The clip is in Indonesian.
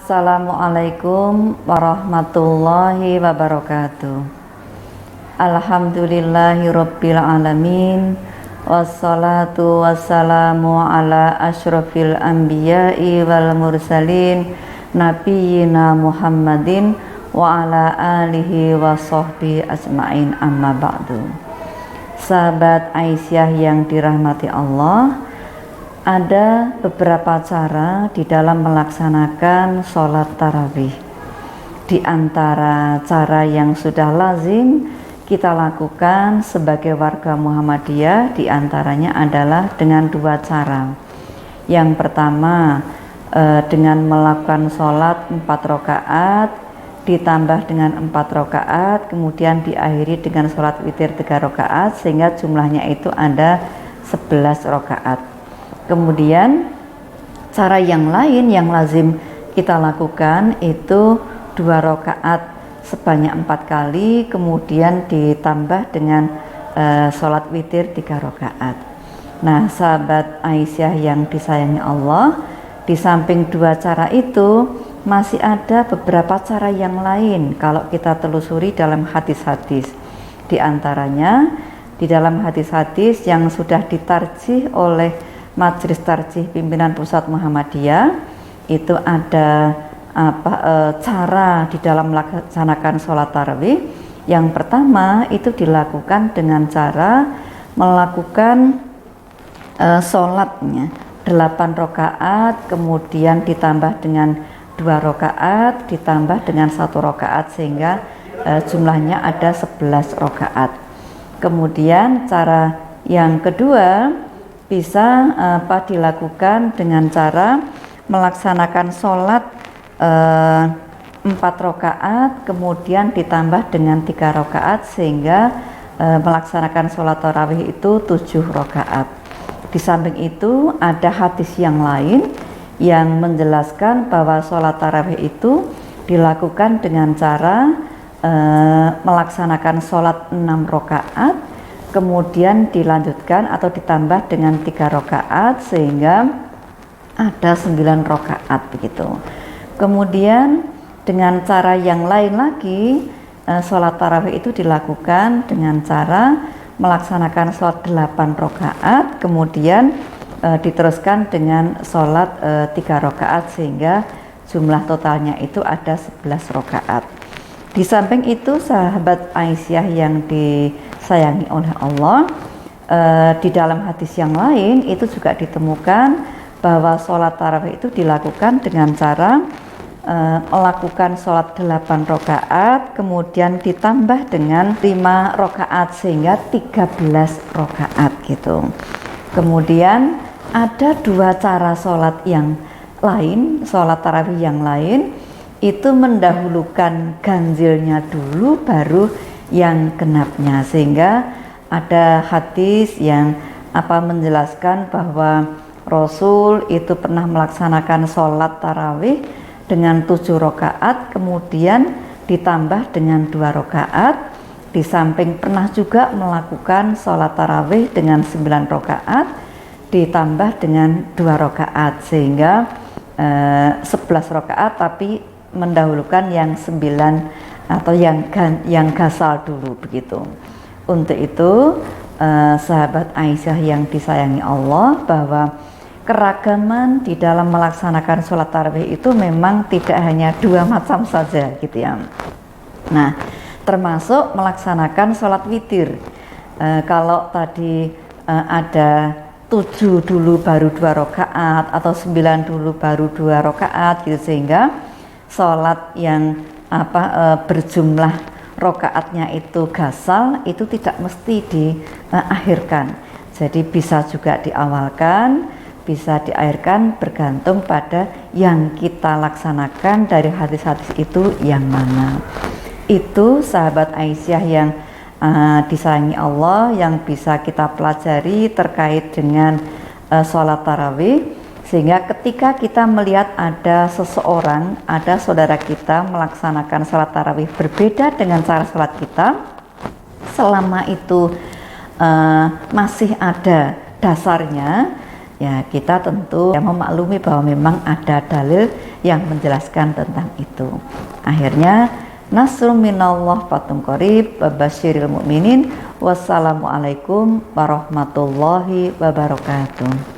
Assalamualaikum warahmatullahi wabarakatuh. Alhamdulillahirabbil alamin. Wassalatu wassalamu ala asyrafil anbiya'i wal mursalin nabiyyina Muhammadin wa ala alihi wa sahbihi ajma'in, amma ba'du. Sahabat Aisyah yang dirahmati Allah, ada beberapa cara di dalam melaksanakan sholat tarawih. Di antara cara yang sudah lazim kita lakukan sebagai warga Muhammadiyah, di antaranya adalah dengan dua cara. Yang pertama, dengan melakukan sholat 4 rakaat ditambah dengan 4 rakaat, kemudian diakhiri dengan sholat witir 3 rakaat, sehingga jumlahnya itu ada 11 rakaat. Kemudian cara yang lain yang lazim kita lakukan itu 2 rakaat sebanyak 4 kali, kemudian ditambah dengan sholat witir 3 rakaat. Nah, sahabat Aisyah yang disayangi Allah, di samping 2 cara itu masih ada beberapa cara yang lain kalau kita telusuri dalam hadis-hadis. Di antaranya di dalam hadis-hadis yang sudah ditarjih oleh Majelis Tarjih Pimpinan Pusat Muhammadiyah, itu ada cara di dalam melaksanakan sholat tarawih. Yang pertama itu dilakukan dengan cara melakukan sholatnya 8 rakaat, kemudian ditambah dengan 2 rakaat, ditambah dengan 1 rakaat, sehingga jumlahnya ada 11 rakaat. Kemudian cara yang kedua bisa dilakukan dengan cara melaksanakan sholat 4 rakaat, kemudian ditambah dengan 3 rakaat, sehingga melaksanakan sholat tarawih itu 7 rakaat. Di samping itu ada hadis yang lain yang menjelaskan bahwa sholat tarawih itu dilakukan dengan cara melaksanakan sholat 6 rakaat, kemudian dilanjutkan atau ditambah dengan 3 rakaat, sehingga ada 9 rakaat begitu. Kemudian dengan cara yang lain lagi, sholat tarawih itu dilakukan dengan cara melaksanakan sholat 8 rakaat, kemudian diteruskan dengan sholat 3 rakaat, sehingga jumlah totalnya itu ada 11 rakaat. Di samping itu, sahabat Aisyah yang disayangi oleh Allah, di dalam hadis yang lain itu juga ditemukan bahwa sholat tarawih itu dilakukan dengan cara melakukan sholat 8 rakaat, kemudian ditambah dengan 5 rakaat, sehingga 13 rakaat gitu. Kemudian ada 2 cara sholat yang lain, sholat tarawih yang lain, itu mendahulukan ganjilnya dulu baru yang genapnya, sehingga ada hadis yang menjelaskan bahwa Rasul itu pernah melaksanakan sholat tarawih dengan 7 rakaat, kemudian ditambah dengan 2 rakaat. Di samping pernah juga melakukan sholat tarawih dengan 9 rakaat ditambah dengan 2 rakaat, sehingga 11 rakaat, tapi mendahulukan yang 9 atau yang gasal dulu begitu. Untuk itu sahabat Aisyah yang disayangi Allah, bahwa keragaman di dalam melaksanakan sholat tarawih itu memang tidak hanya 2 macam saja gitu ya. Nah, termasuk melaksanakan sholat witir. Kalau tadi ada 7 dulu baru 2 rakaat atau 9 dulu baru 2 rakaat gitu, sehingga sholat yang berjumlah rakaatnya itu gasal, itu tidak mesti diakhirkan. Jadi bisa juga diawalkan, bisa diakhirkan, bergantung pada yang kita laksanakan dari hadis-hadis itu yang mana. Itu sahabat Aisyah yang disayangi Allah, yang bisa kita pelajari terkait dengan sholat tarawih. Sehingga ketika kita melihat ada seseorang, ada saudara kita melaksanakan sholat tarawih berbeda dengan cara sholat kita, selama itu masih ada dasarnya, ya kita tentu ya memaklumi bahwa memang ada dalil yang menjelaskan tentang itu. Akhirnya nasrun minallah fatum qarib babasyiril mu'minin. Wassalamualaikum warahmatullahi wabarakatuh.